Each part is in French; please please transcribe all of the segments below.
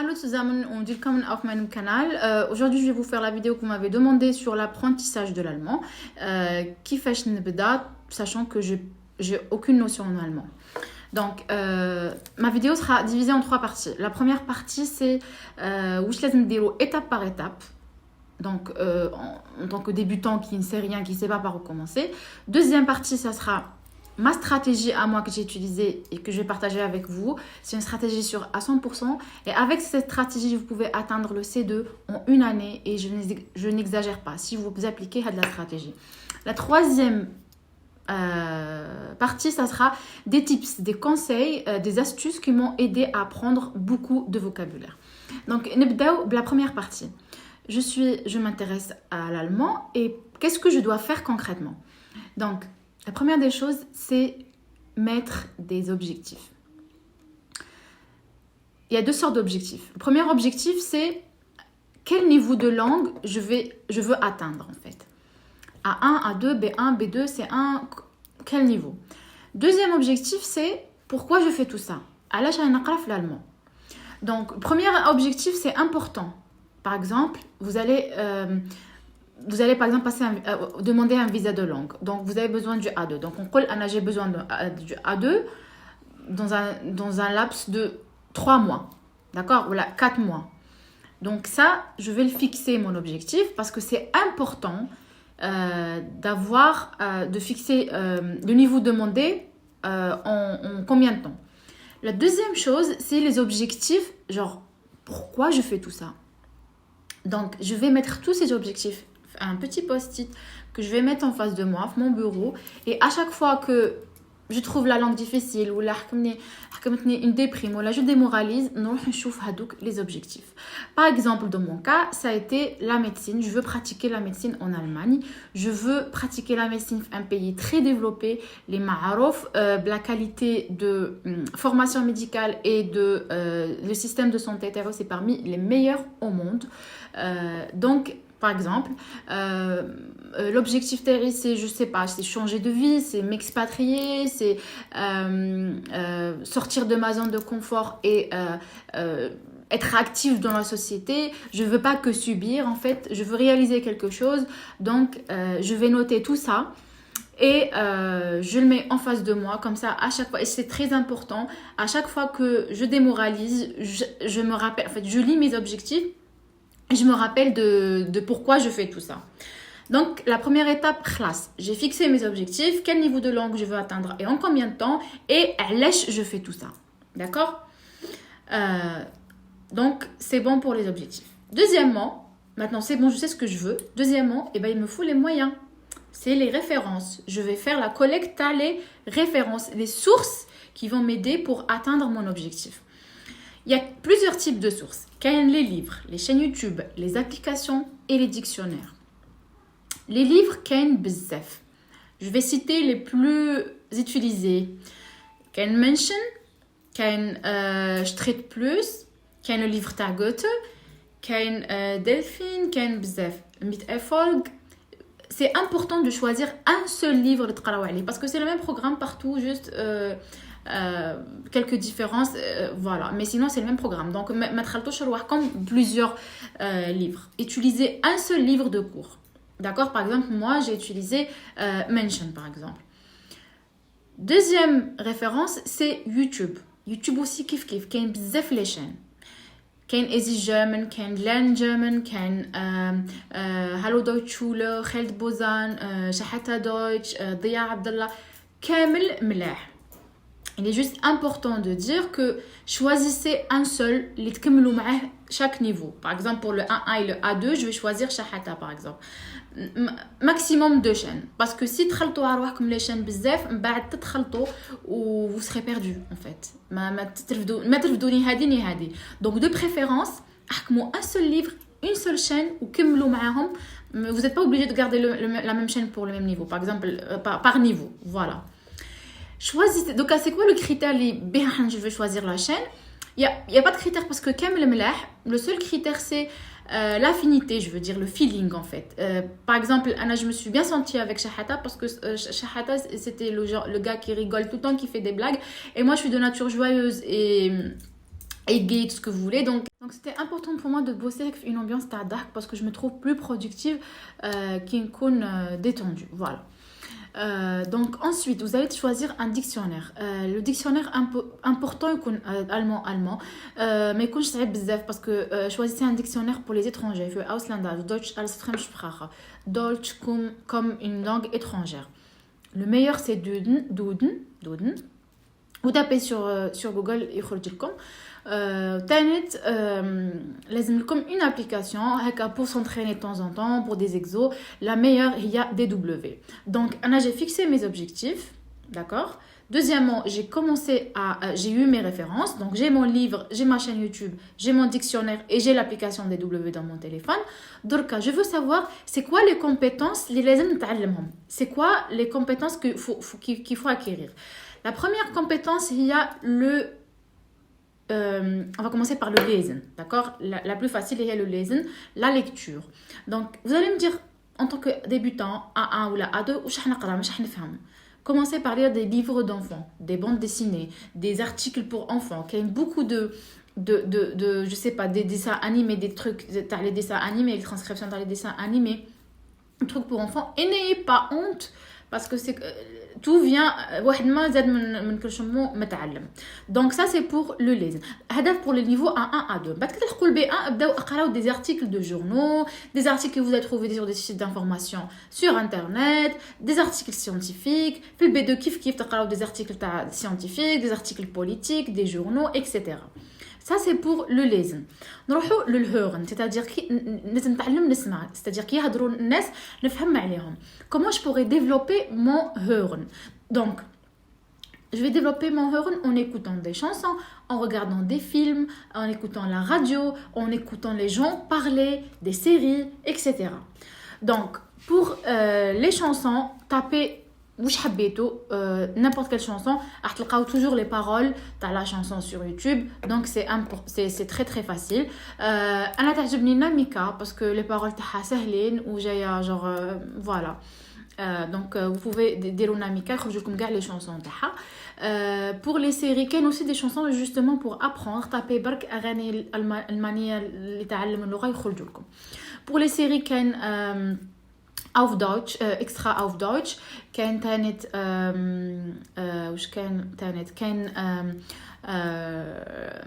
Salut zusammen und willkommen auf meinem canal. Aujourd'hui, je vais vous faire la vidéo que vous m'avez demandé sur l'apprentissage de l'allemand. كيفاش نبدا, sachant que j'ai aucune notion en allemand. Donc, ma vidéo sera divisée en 3 parties. La première partie, c'est واش لازم نديرو étape par étape. Donc, en tant que débutant qui ne sait rien, qui ne sait pas par où commencer. Deuxième partie, ça sera ma stratégie à moi que j'ai utilisée et que je vais partager avec vous. C'est une stratégie sûre à 100%. Et avec cette stratégie, vous pouvez atteindre le C2 en une année. Et je n'exagère pas si vous appliquez la stratégie. La troisième partie, ça sera des tips, des conseils, des astuces qui m'ont aidé à apprendre beaucoup de vocabulaire. Donc, la première partie. Je m'intéresse à l'allemand et qu'est-ce que je dois faire concrètement? Donc, la première des choses, c'est mettre des objectifs. Il y a 2 sortes d'objectifs. Le premier objectif, c'est quel niveau de langue je veux atteindre en fait. A1, A2, B1, B2, C1, quel niveau? Deuxième objectif, c'est pourquoi je fais tout ça. علاش أنا نقرا في l'allemand. Donc, premier objectif, c'est important. Par exemple, vous allez par exemple demander un visa de langue. Donc, vous avez besoin du A2. Donc, on dit, j'ai besoin du A2 dans un laps de 3 mois. D'accord? Voilà, 4 mois. Donc, ça, je vais le fixer, mon objectif, parce que c'est important de fixer le niveau demandé en combien de temps. La deuxième chose, c'est les objectifs, genre, pourquoi je fais tout ça? Donc, je vais mettre tous ces objectifs, un petit post-it que je vais mettre en face de moi, mon bureau. Et à chaque fois que je trouve la langue difficile ou une déprime ou là je démoralise, je vais les objectifs. Par exemple, dans mon cas, ça a été la médecine. Je veux pratiquer la médecine en Allemagne. Je veux pratiquer la médecine dans un pays très développé. Les ma'arouf, la qualité de formation médicale et de le système de santé, c'est parmi les meilleurs au monde. Donc, par exemple, l'objectif terrestre, c'est, je sais pas, c'est changer de vie, c'est m'expatrier, c'est sortir de ma zone de confort et être active dans la société. Je veux pas que subir, en fait, je veux réaliser quelque chose. Donc, je vais noter tout ça et je le mets en face de moi, comme ça, à chaque fois, et c'est très important, à chaque fois que je démoralise, je me rappelle, en fait, je lis mes objectifs. Je me rappelle de pourquoi je fais tout ça. Donc, la première étape, classe. J'ai fixé mes objectifs, quel niveau de langue je veux atteindre et en combien de temps, et à l'èche, je fais tout ça. D'accord? Donc, c'est bon pour les objectifs. Deuxièmement, maintenant c'est bon, je sais ce que je veux. Deuxièmement, il me faut les moyens. C'est les références. Je vais faire la collecte à les références, les sources qui vont m'aider pour atteindre mon objectif. Il y a plusieurs types de sources. Les livres, les chaînes YouTube, les applications et les dictionnaires. Les livres, bzaf. Je vais citer les plus utilisés. Mention, Street Plus, le livre ta Goethe, Delphine, bzaf. Mit Erfolg. C'est important de choisir un seul livre de travail parce que c'est le même programme partout, juste quelques différences, voilà. Mais sinon, c'est le même programme. Donc, comme plusieurs livres. Utilisez un seul livre de cours. D'accord? Par exemple, moi, j'ai utilisé Mention, par exemple. Deuxième référence, c'est YouTube. YouTube aussi, kiff. Il y a bzaf les chaînes. كاين Easy German, كاين Learn German, كاين Hallo Deutsch Schule, Khaled Bozan, Shahata Deutsch, Dia Abdallah, كامل ملاح. Il est juste important de dire que choisissez un seul, les تكملوا معاه chaque niveau. Par exemple, pour le A1 et le A2, je vais choisir Shahata, par exemple. Maximum 2 chaînes. Parce que si تخلطوا على روحكم les chaînes بزاف, من بعد تتخلطوا و vous serez perdu en fait. ما ترفدوا ني هادي ني هادي. Donc de préférence, احكموا un seul livre, une seule chaîne وكملوا معاهم. Vous n'êtes pas obligé de garder la même chaîne pour le même niveau. Par exemple, par niveau. Voilà. Choisissez. Donc, c'est quoi le critère je vais choisir la chaîne? Il y a pas de critère parce que le seul critère c'est l'affinité, je veux dire le feeling en fait. Par exemple, je me suis bien sentie avec Shahata parce que Shahata c'était le gars qui rigole tout le temps, qui fait des blagues, et moi je suis de nature joyeuse tout ce que vous voulez. Donc c'était important pour moi de bosser avec une ambiance dark parce que je me trouve plus productive qui est détendue. Voilà. Donc ensuite, vous allez choisir un dictionnaire. Le dictionnaire important est allemand, mais il est bizarre parce que choisissez un dictionnaire pour les étrangers. Für Ausländer, Deutsch als Fremdsprache, Deutsch comme une langue étrangère. Le meilleur c'est Duden. Vous tapez sur Google et يخرج تانت لازم لكم une application هكا pour s'entraîner de temps en temps pour des exos. La meilleure il y a DW. Donc j'ai fixé mes objectifs, d'accord. Deuxièmement, j'ai eu mes références. Donc j'ai mon livre, j'ai ma chaîne YouTube, j'ai mon dictionnaire et j'ai l'application DW dans mon téléphone. Donc je veux savoir c'est quoi les compétences les لازم نتعلمهم. C'est quoi les compétences qu'il faut acquérir. La première compétence, il y a on va commencer par le lesen, d'accord. La plus facile, il y a le lesen, la lecture. Donc, vous allez me dire, en tant que débutant, A1 ou la A2, commencez par lire des livres d'enfants, des bandes dessinées, des articles pour enfants, qui ont beaucoup de je sais pas, des dessins animés, des trucs, les dessins animés, les transcriptions dans les dessins animés, des trucs pour enfants. Et n'ayez pas honte, parce que c'est tout vient donc ça c'est pour le lesen. Pour le niveau A1 A2. بعد كده تدخل B1 ابداو اقراو des articles de journaux, des articles que vous allez trouver sur des sites d'information sur internet, des articles scientifiques. في الB2 كيف تقراو des articles scientifiques, des articles politiques, des journaux, etc. Ça c'est pour le lesen. نروحوا للهورن, c'est-à-dire لازم نتعلم نسمع, c'est-à-dire كي يهضروا الناس نفهم عليهم. Comment je pourrais développer mon hören? Donc je vais développer mon hören en écoutant des chansons, en regardant des films, en écoutant la radio, en écoutant les gens parler, des séries, etc. Donc pour les chansons, tapez وش حبيتوا n'importe quelle chanson راح تلقاو toujours les paroles تاع la chanson sur YouTube. Donc c'est très très facile. انا تعجبني ناميكا parce que les paroles تاعها سهلين وجايه genre voilà. Donc vous pouvez ديروا ناميكا يخرجوا لكم كاع les chansons تاعها. Pour les séries كاين aussi des chansons justement pour apprendre. tapez برك اغاني المانيه اللي تعلم اللغه يخرجوا لكم. Pour les séries كاين auf Deutsch, extra auf Deutsch. كان تانت وش كان تانت كان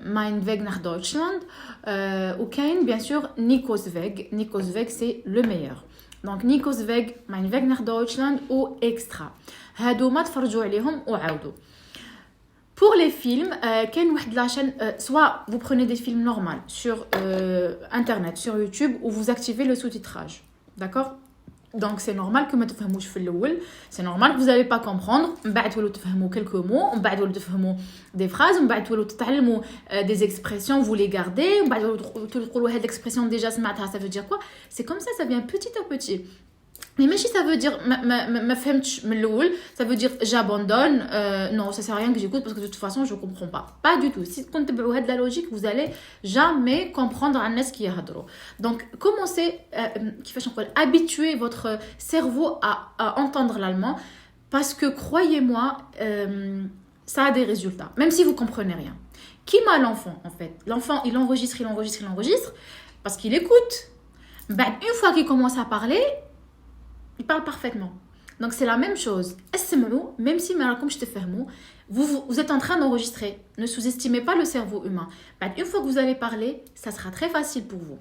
mein Weg nach Deutschland وكاين bien sûr Nico's Weg c'est le meilleur. Donc Nico's Weg, mein Weg nach Deutschland ou extra. هادو ما تفرجوا عليهم وعاودوا. Pour les films, la chaîne, soit vous prenez des films normaux sur internet, sur YouTube, ou vous activez le sous-titrage. D'accord? Donc c'est normal que ما تفهموش في الأول, c'est normal que vous n'allez pas comprendre. من بعد تولوا تفهموا quelques mots, من بعد تولوا تفهموا des phrases, من بعد تولوا تتعلموا des expressions, vous les gardez, من بعد تولوا تقولوا هاد l'expression déjà سمعتها ça veut dire quoi. C'est comme ça vient petit à petit. Mais ماشي ça veut dire ما فهمتش من الأول, ça veut dire j'abandonne, non ça sert à rien que j'écoute parce que de toute façon je comprends pas du tout. Si vous تبعوا هاد la logique, vous allez jamais comprendre عن الناس كي يهضروا. Donc commencez كيفاش نقول habituer votre cerveau à entendre l'allemand, parce que croyez-moi ça a des résultats même si vous comprenez rien. Qui m'a l'enfant en fait, l'enfant il enregistre parce qu'il écoute. Une fois qu'il commence à parler, il parle parfaitement. Donc c'est la même chose. Même si vous êtes en train d'enregistrer. Ne sous-estimez pas le cerveau humain. Une fois que vous allez parler, ça sera très facile pour vous.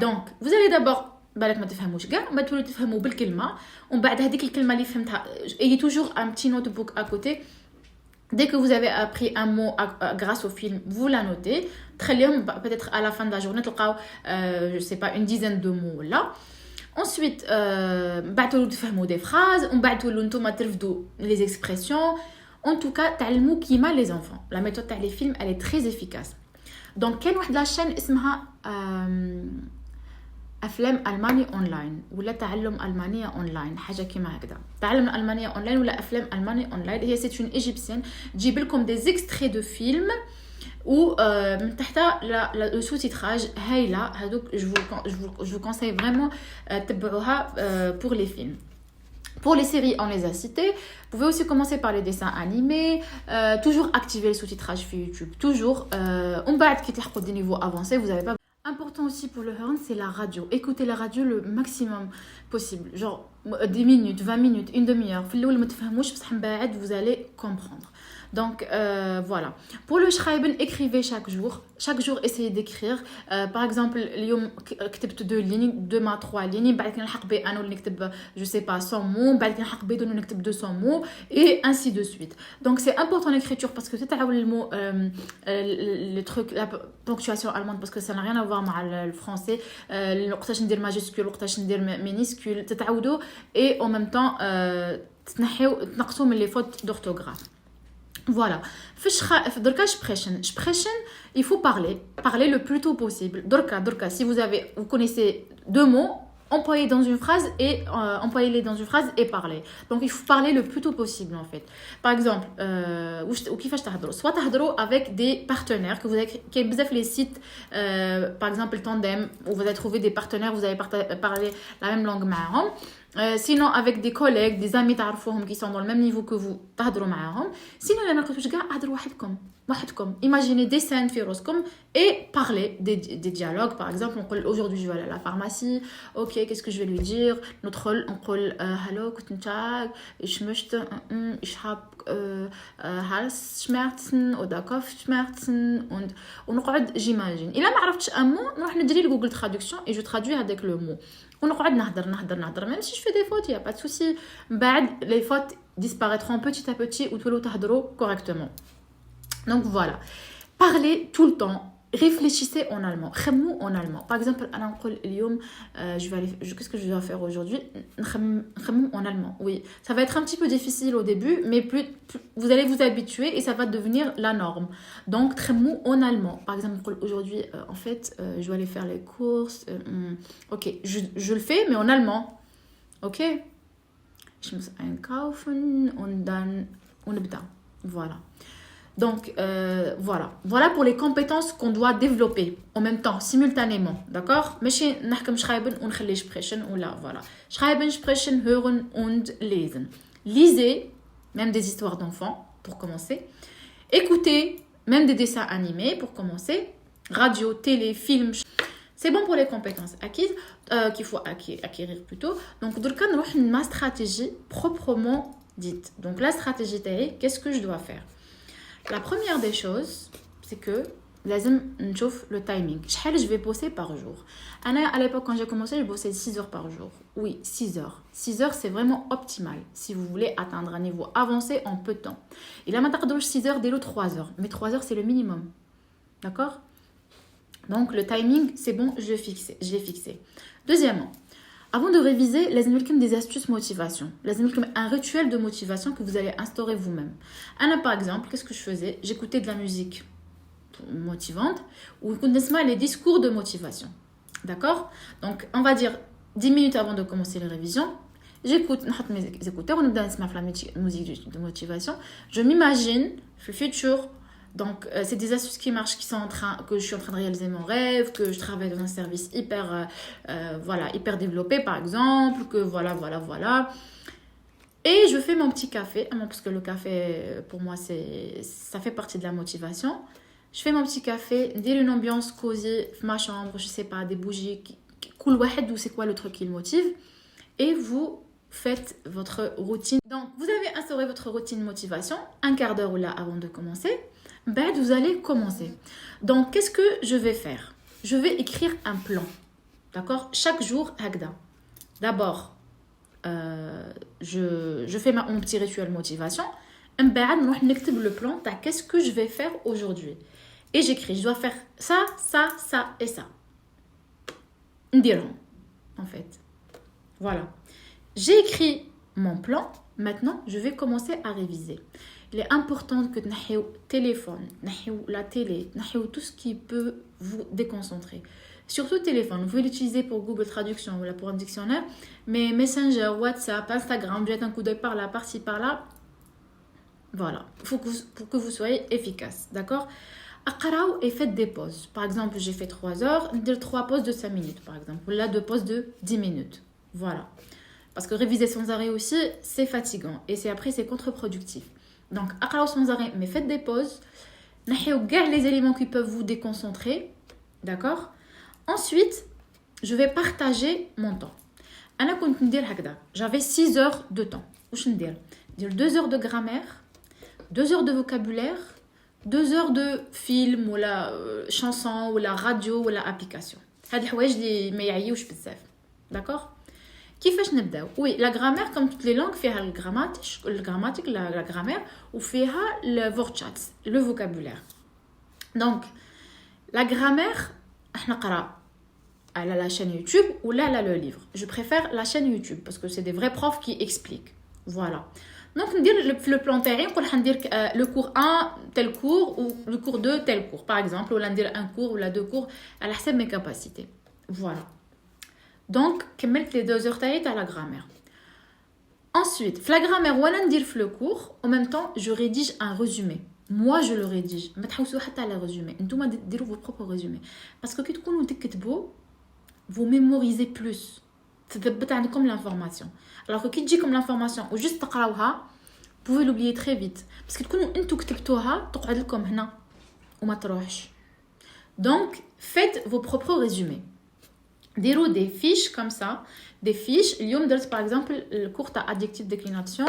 Donc vous allez d'abord بالك ما تفهموش كاع, ما تولوا تفهموا بالكلمه, ومن بعد هذيك الكلمه اللي فهمتها ayez toujours un petit notebook à côté. Dès que vous avez appris un mot grâce au film, vous la notez. Peut-être à la fin de la journée, je sais pas, une dizaine de mots là. Ensuite, des phrases, les expressions. En tout cas, تعلموا كيما les enfants. La méthode تاع les films, elle est très efficace. Donc, كاين واحد la chaîne اسمها افلام الماني اونلاين ولا تعلم المانيه اونلاين, حاجه كيما هكذا. تعلم الالمانيه اونلاين ولا افلام الماني اونلاين. هي سي اون ايجيبسيان تجيب لكم دي اكستري دو فيلم و من تحت لو سو تيتراج هايله. هذوك جو vous conseille vraiment تبعوها pour les films. Pour les séries, on les a citées. Vous pouvez aussi commencer par les dessins animés. Toujours activer le sous-titrage sur YouTube. Toujours. On va être des niveaux avancés. Vous n'avez pas. Important aussi pour le Hearn, c'est la radio. Écoutez la radio le maximum possible. Genre 10 minutes, 20 minutes, une demi-heure. Vous allez comprendre. Donc voilà. Pour le schreiben, écrivez chaque jour. Chaque jour, essayez d'écrire. Par exemple, اليوم كتبت 2 lignes, demain 3 lignes. بعد نلحق بأنو نكتب je sais pas 100 mots. بعد نلحق بدون نكتب 200 mots et ainsi de suite. Donc c'est important l'écriture parce que c'est le mot les trucs la ponctuation allemande parce que ça n'a rien à voir avec le français. وقتاش ندير majuscule وقتاش ندير minuscule تتعودوا et en même temps تنقصوا من les fautes d'orthographe. Voilà. Il faut parler le plus tôt possible. Si vous connaissez 2 mots, employez-les dans une phrase et parlez. Donc il faut parler le plus tôt possible en fait. Par exemple, soit avec des partenaires que vous avez qui les sites par exemple Tandem où vous allez trouver des partenaires, vous allez parler la même langue معهم. Sinon avec des collègues, des amis qui sont dans le même niveau que vous, تهضروا معاهم. Sinon il y en a كتبش كاع هضروا وحدكم. Imaginez des scènes في راسكم et parler des dialogues. Par exemple, on dit aujourd'hui je vais aller à la pharmacie. OK, qu'est-ce que je vais lui dire? Notre rôle, on dit hallo, guten Tag, ich möchte ich habe Halsschmerzen oder Kopfschmerzen und ونقعد j'imagine. إلا ما عرفتش un mot, نروح ندير le Google Traduction et je traduis avec le mot. ونقعد نهضر même si je fais des fautes, il y a pas de souci. بعد les fautes disparaîtront petit à petit ou تولوا تهضروا correctement. Donc voilà, parlez tout le temps, réfléchissez en allemand, خمموا en allemand. Par exemple, أنا نقول اليوم qu'est-ce que je dois faire aujourd'hui? نخمم en allemand. Oui, ça va être un petit peu difficile au début, mais plus vous allez vous habituer et ça va devenir la norme. Donc خمموا en allemand. Par exemple, aujourd'hui, en fait, je dois aller faire les courses. OK, je le fais, mais en allemand. OK? Ich muss einkaufen und dann ونبدأ. Voilà. Donc, voilà pour les compétences qu'on doit développer en même temps, simultanément, d'accord? ماشي نحكم schreiben ونخلي sprechen ou là, voilà. Schreiben, sprechen, hören und lesen. Lisez, même des histoires d'enfants, pour commencer. Écoutez, même des dessins animés, pour commencer. Radio, télé, film. C'est bon pour les compétences acquises, qu'il faut acquérir plutôt. Donc, دركا نروح ma stratégie proprement dite. Donc, la stratégie تاعي, qu'est-ce que je dois faire? La première des choses, c'est que لازم نشوف le timing. شحال je vais bosser par jour. À l'époque, quand j'ai commencé, je bossais 6 heures par jour. Oui, 6 heures. 6 heures, c'est vraiment optimal si vous voulez atteindre un niveau avancé en peu de temps. Et là, maintenant, 6 heures, dès le 3 heures. Mais 3 heures, c'est le minimum. D'accord? Donc, le timing, c'est bon, je l'ai fixé. Deuxièmement, avant de réviser, لازم لكم des astuces motivation. لازم لكم un rituel de motivation que vous allez instaurer vous-même. Anna, par exemple, qu'est-ce que je faisais? J'écoutais de la musique motivante ou les discours de motivation. D'accord? Donc, on va dire 10 minutes avant de commencer les révisions, j'écoute mes écouteurs, on donne la musique de motivation. Je m'imagine le futur. Donc, c'est des astuces qui marchent, que je suis en train de réaliser mon rêve, que je travaille dans un service hyper développé, par exemple, que voilà. Et je fais mon petit café, parce que le café, pour moi, ça fait partie de la motivation. Je fais mon petit café, dire une ambiance cosy, ma chambre, je sais pas, des bougies, cool wahed, ou c'est quoi le truc qui le motive. Et vous faites votre routine. Donc, vous avez instauré votre routine motivation, un quart d'heure ou là avant de commencer. Ben, vous allez commencer. Donc, qu'est-ce que je vais faire? Je vais écrire un plan. D'accord? Chaque jour, hagda. D'abord, je fais mon petit rituel motivation. Ben, le plan. Qu'est-ce que je vais faire aujourd'hui? Et j'écris. Je dois faire ça et ça. Ndiron, en fait. Voilà. J'ai écrit mon plan. Maintenant, je vais commencer à réviser. Il est important que vous téléphone, la télé, tout ce qui peut vous déconcentrer. Surtout le téléphone, vous pouvez l'utiliser pour Google Traduction ou pour un dictionnaire, mais Messenger, WhatsApp, Instagram, jetez un coup d'œil par là, par-ci, par-là. Voilà, pour que vous soyez efficace, d'accord? Aqraou et faites des pauses. Par exemple, j'ai fait 3 heures, 3 pauses de 5 minutes, par exemple, ou là 2 pauses de 10 minutes. Voilà. parce que réviser sans arrêt aussi c'est fatigant et c'est contre-productif. Donc اقراو sans arrêt mais faites des pauses, نحيو كاع les éléments qui peuvent vous déconcentrer, d'accord. Ensuite je vais partager mon temps. انا كنت ندير هكذا, j'avais 6 heures de temps. واش ندير 2 heures de grammaire, 2 heures de vocabulaire, 2 heures de film ou la chanson ou la radio ou la application. هاد الحوايج اللي ما يعيوش بزاف, d'accord. كيفاش نبداو؟ Oui, la grammaire comme toutes les langues فيها الجراماتيك la grammaire وفيها le wortschatz, le vocabulaire. Donc la grammaire احنا نقرا على la chaîne YouTube ou là le livre. Je préfère la chaîne YouTube parce que c'est des vrais profs qui expliquent. Voilà. Donc ندير le plan تاعي نقول حندير le cours 1 tel cours ou le cours 2 tel cours par exemple, ولا ندير un cours ou la 2 cours على حسب mes capacités. Voilà. Donc كملت les 2 heures تاعي تاع la grammaire. Ensuite, في la grammaire وانا ندير في le cours, en même temps je rédige un résumé. Moi je le rédige. ما تحوسوا حتى على résumé. نتوما ديروا vos propres résumés. Parce que كي تكونوا تكتبوا vous mémorisez plus. تثبت عندكم l'information. Alors que كي تجيكم l'information ou juste تقراوها, vous pouvez l'oublier très vite. Parce que تكونوا انتو كتبتوها تقعد لكم هنا وما تروحش. Donc faites vos propres résumés. ديروا des fiches comme ça, des fiches. اليوم درت par exemple le cours تاع adjective déclination,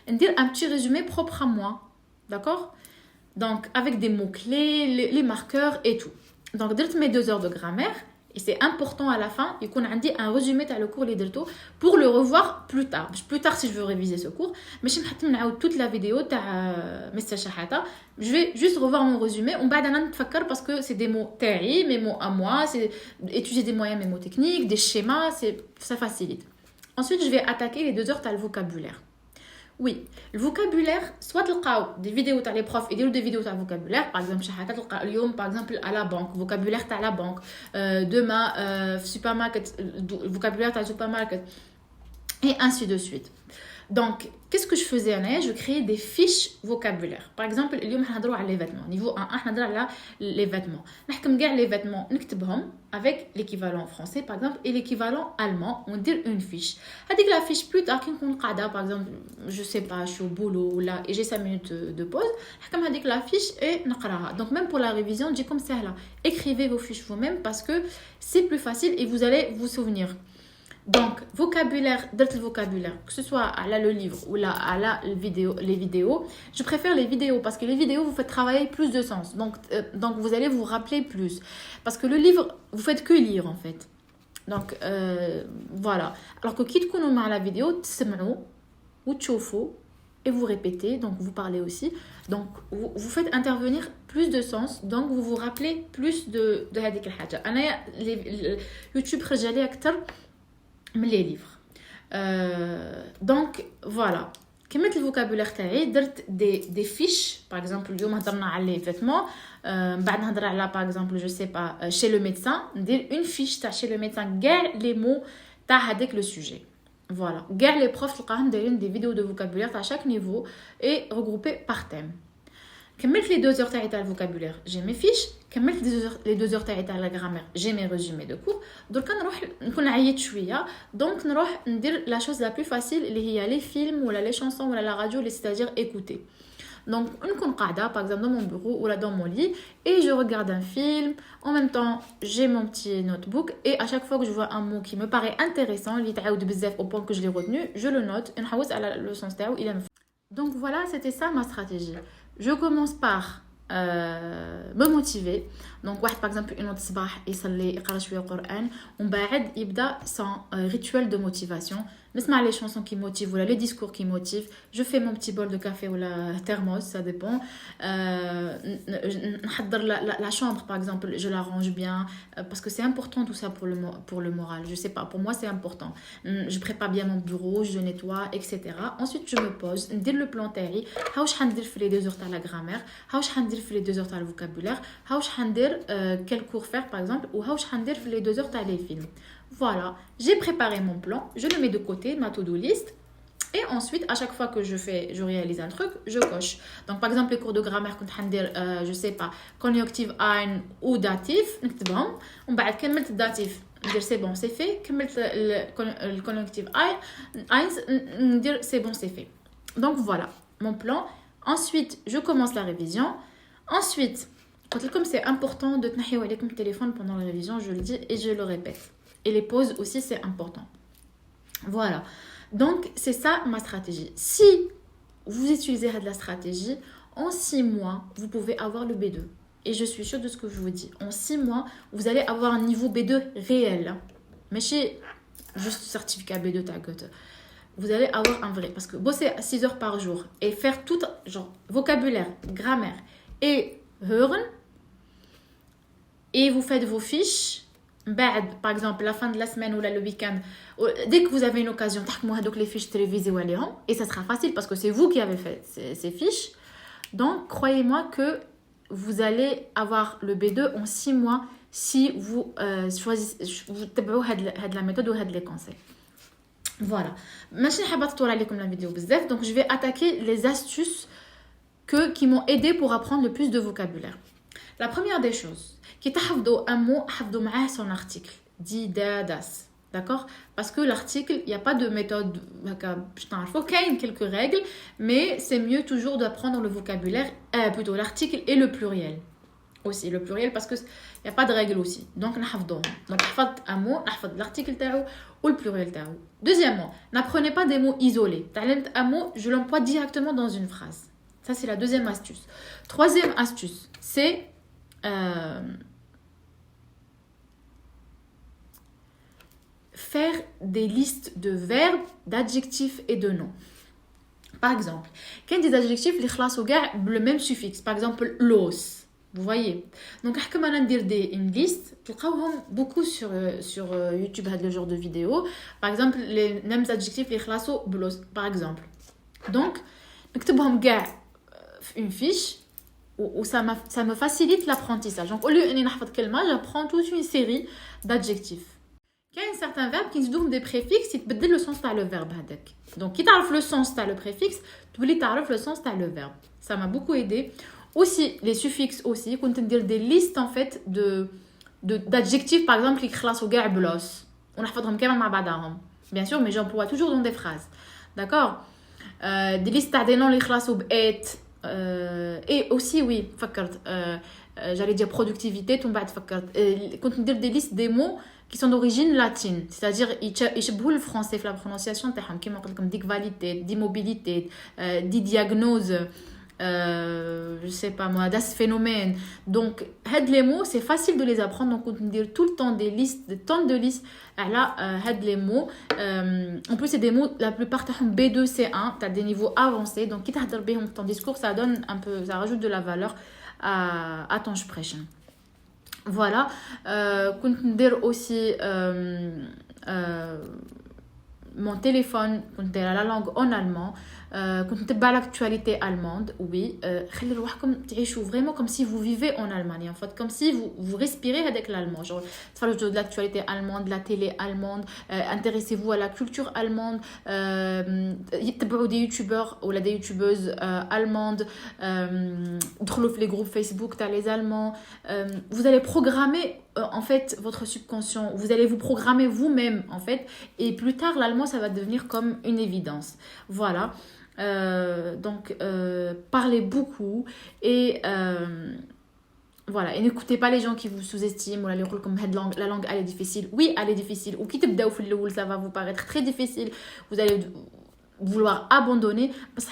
ندير un petit résumé propre à moi, d'accord. Donc avec des mots clés, les marqueurs et tout. Donc درت mes 2 heures de grammaire. Et c'est important à la fin, il y a un résumé de le cours pour le revoir plus tard. Plus tard si je veux réviser ce cours. Mais je vais mettre toute la vidéo de Mr. Shahata. Je vais juste revoir mon résumé. On va d'abord parce que c'est des mots terri, mes mots à moi, c'est étudier des moyens mémotechniques, des schémas, ça facilite. Ensuite, je vais attaquer les 2 heures de vocabulaire. Oui, le vocabulaire, soit des vidéos à les profs et des vidéos à vocabulaire, par exemple, par exemple à la banque, vocabulaire à la banque, demain, supermarket, vocabulaire à supermarket, et ainsi de suite. Donc, qu'est-ce que je faisais? Je créais des fiches vocabulaire. Par exemple, اليوم حنهضروا على les vêtements. Niveau 1, حنهضروا على les vêtements. نحكم كاع les vêtements نكتبهم avec l'équivalent français par exemple et l'équivalent allemand. On dit une fiche. هذيك la fiche plus tard كي نكون قاعده par exemple, je sais pas, je suis au boulot ou là et j'ai 5 minutes de pause, نحكم هذيك la fiche et نقراها. Donc même pour la révision, تجيكم سهله. Écrivez vos fiches vous-même parce que c'est plus facile et vous allez vous souvenir. Donc, vocabulaire, le vocabulaire, que ce soit à le livre ou là, à les vidéos, je préfère les vidéos parce que les vidéos vous faites travailler plus de sens. Donc vous allez vous rappeler plus. Parce que le livre, vous faites que lire en fait. Donc, voilà. Alors que quitte qu'on a la vidéo, تسمعوا ou تشوفوا et vous répétez, donc vous parlez aussi. Donc, vous faites intervenir plus de sens, donc vous vous rappelez plus de هذيك الحاجة. أنا YouTube خرج لي أكتر les livres. Donc voilà, كملت الفوكابولير تاعي, درت des fiches. Par exemple اليوم هضرنا على les vêtements, بعد نهضر على par exemple je sais pas chez le médecin, ندير une fiche تاع chez le médecin كاع les mots تاع هذاك le sujet. Voilà, كاع les profs تلقاهم دايرين des vidéos de vocabulaire تاع chaque niveau et regroupés par thème. كملت les 2 heures تاعي تاع الفوكابولير, j'ai mes fiches. كملت les 2 heures تاعي تاع la grammaire, j'ai mes résumés de cours. دركا نروح نكون عييت شويه, donc نروح ندير la chose la plus facile اللي هي les films ولا les chansons ولا la radio, c'est-à-dire écouter. Donc نكون قاعده par exemple dans mon bureau ou là dans mon lit et je regarde un film. En même temps, j'ai mon petit notebook et à chaque fois que je vois un mot qui me paraît intéressant, اللي تعاود بزاف au point que je l'ai retenu, je le note et نحوس على le sens تاعو الى. Donc voilà, c'était ça ma stratégie. Je commence par me motiver. Donc واحد par exemple une autre صباح يصلي يقرا شويه قرآن ومن بعد يبدا son rituel de motivation. نسمع les chansons qui motivent ou les discours qui motivent. Je fais mon petit bol de café ou la thermos, ça dépend. نحضر la chambre par exemple, je la range bien parce que c'est important tout ça pour le moral. Je sais pas, pour moi c'est important. Je prépare bien mon bureau, je nettoie, etc. Ensuite je me pose, ندير le plan تاعي, هاوش حندير في les 2 heures تاع la grammaire, هاوش حندير في les 2 heures تاع le vocabulaire, هاوش حندير quel cours faire par exemple, ou هاوش حندير في les 2 heures تاع les films. Voilà, j'ai préparé mon plan, je le mets de côté, ma to-do list, Et ensuite, à chaque fois que je réalise un truc, je coche. Donc, par exemple, les cours de grammaire, quand on dit, je sais pas, conjonctif ein ou datif, نكتبهم. ومن بعد كملت الداتيف ندير c'est bon, c'est fait. كملت le conjonctif ein, ندير c'est bon, c'est fait. Donc, voilà mon plan. Ensuite, je commence la révision. Ensuite, comme c'est important de تنحيو عليكم le téléphone pendant la révision, je le dis et je le répète. Et les pauses aussi, c'est important. Voilà. Donc, c'est ça ma stratégie. Si vous utilisez de la stratégie, en 6 mois, vous pouvez avoir le B2. Et je suis sûre de ce que je vous dis. En 6 mois, vous allez avoir un niveau B2 réel. Mais chez juste certificat B2, t'inquiète. Vous allez avoir un vrai. Parce que bosser 6 heures par jour et faire tout, genre vocabulaire, grammaire et hören, et vous faites vos fiches. Par exemple, la fin de la semaine ou le week-end, dès que vous avez une occasion, les fiches télévisées et ça sera facile parce que c'est vous qui avez fait ces fiches. Donc, croyez-moi que vous allez avoir le B2 en 6 mois si vous choisissez la méthode ou les conseils. Voilà. Donc, je vais attaquer les astuces qui m'ont aidé pour apprendre le plus de vocabulaire. La première des choses, qui تحفظوا un mot, حفظوا معاه son article. Dit das. D'accord? Parce que l'article, il n'y a pas de méthode. Il faut qu'il y ait quelques règles, mais c'est mieux toujours d'apprendre le vocabulaire, plutôt l'article et le pluriel. Aussi, le pluriel, parce qu'il n'y a pas de règles aussi. Donc, نحفظوهم. Donc, حفظت un mot, نحفظ l'article تاعو ou le pluriel تاعو. Deuxièmement, n'apprenez pas des mots isolés. تعلمت un mot, je l'emploie directement dans une phrase. Ça, c'est la deuxième astuce. Troisième astuce, c'est faire des listes de verbes, d'adjectifs et de noms. Par exemple, quand des adjectifs les خلاصوا كاع le même suffixe. Par exemple, los. Vous voyez. Donc, comme on a une liste, تلقاوهم beaucoup sur YouTube هذا le genre de vidéos. Par exemple, les mêmes adjectifs les خلاصوا بlos. Par exemple. Donc, نكتبهم كاع une fiche. Ou ça me facilite l'apprentissage. Donc, au lieu de نحفظ كلمة, j'apprends toute une série d'adjectifs. Il y a un certain verbe qui se donne des préfixes, il te donne le sens de le verbe. Donc, si tu as le sens de le préfixe, tu peux avoir le sens de le verbe. Ça m'a beaucoup aidé. Aussi, les suffixes aussi, quand on dit des listes en fait d'adjectifs, par exemple, qui classent au gars blos. On a fait comme même bien sûr, mais j'emploie toujours dans des phrases. D'accord? Des listes des noms, les classent au et. Et aussi, oui, j'allais dire productivité, quand on dit des listes des mots qui sont d'origine latine, c'est-à-dire ils chebou le français, la prononciation, comme d'égalité, d'immobilité, diagnose, je sais pas moi, das phénomène. Donc, les mots, c'est facile de les apprendre. Donc, on dit tout le temps des listes, des tonnes de listes. Là, les mots. En plus, c'est des mots, la plupart, B2, C1, tu as des niveaux avancés. Donc, quitte à ton discours, ça donne un peu, ça rajoute de la valeur à ton sprech. Voilà. Quand on dit aussi mon téléphone, quand on dit la langue en allemand, quand on تبع l'actualité allemande, oui, خلي روحكم تعيشوا vraiment comme si vous vivez en Allemagne, en fait, comme si vous respirez avec l'allemand. Genre, de l'actualité allemande, de la télé allemande, intéressez-vous à la culture allemande, تبعوا des youtubeurs ou des youtubeuses allemandes, دخلوا في les groupes Facebook, t'as les Allemands, vous allez programmer en fait votre subconscient, vous allez vous programmer vous-même en fait, et plus tard l'allemand ça va devenir comme une évidence. Voilà. Donc parlez beaucoup et voilà, et n'écoutez pas les gens qui vous sous-estiment ou les comme la langue elle est difficile. Oui, elle est difficile, ou qui te bdaou fil الاول, ça va vous paraître très difficile, vous allez vouloir abandonner, parce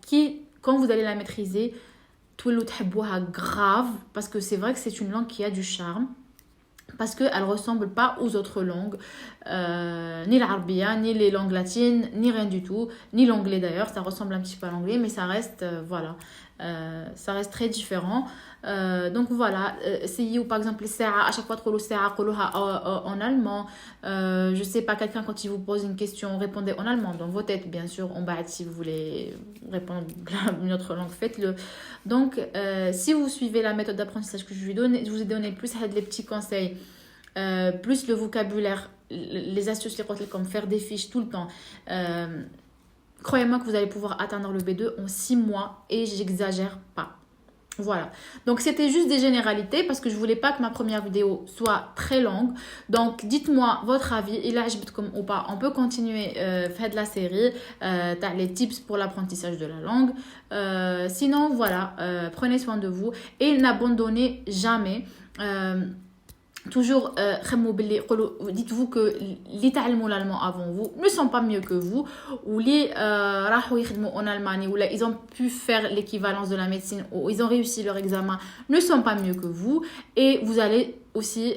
que quand vous allez la maîtriser تولوا تحبوها grave, parce que c'est vrai que c'est une langue qui a du charme, parce qu'elle ne ressemble pas aux autres langues, ni l'arabia, ni les langues latines, ni rien du tout, ni l'anglais d'ailleurs, ça ressemble un petit peu à l'anglais, mais ça reste, voilà, ça reste très différent. Donc voilà, essayez, par exemple, les sa'a, à chaque fois trop le sa'a, en allemand, je sais pas, quelqu'un quand il vous pose une question, répondez en allemand, dans vos têtes, bien sûr, en bas, si vous voulez répondre une autre langue, faites-le. Donc, si vous suivez la méthode d'apprentissage que je vous ai donné plus les petits conseils, plus le vocabulaire, les astuces, comme faire des fiches tout le temps, croyez-moi que vous allez pouvoir atteindre le B2 en 6 mois et j'exagère pas. Voilà, donc c'était juste des généralités parce que je voulais pas que ma première vidéo soit très longue. Donc dites-moi votre avis, il a comme ou pas. On peut continuer faire de la série, t'as les tips pour l'apprentissage de la langue. Sinon voilà, prenez soin de vous et n'abandonnez jamais. Toujours dites-vous que les تعلموا l'allemand avant vous ne sont pas mieux que vous ou les راحوا يخدموا en Allemagne ou là ils ont pu faire l'équivalence de la médecine ou ils ont réussi leur examen ne sont pas mieux que vous et vous allez aussi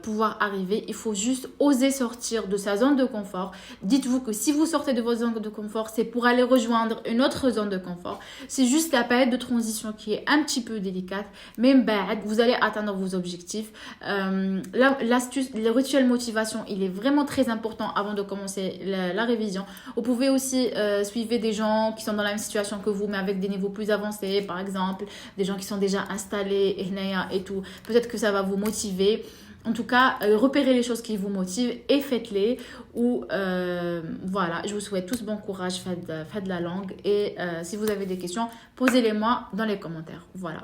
pouvoir arriver. Il faut juste oser sortir de sa zone de confort. Dites-vous que si vous sortez de votre zone de confort, c'est pour aller rejoindre une autre zone de confort. C'est juste la période de transition qui est un petit peu délicate, mais vous allez atteindre vos objectifs. L'astuce, le rituel motivation, il est vraiment très important avant de commencer la révision. Vous pouvez aussi suivre des gens qui sont dans la même situation que vous, mais avec des niveaux plus avancés, par exemple, des gens qui sont déjà installés et tout. Peut-être que ça va vous motiver. En tout cas, repérez les choses qui vous motivent et faites-les. Ou voilà, je vous souhaite tous bon courage, faites de la langue. Et si vous avez des questions, posez-les moi dans les commentaires. Voilà.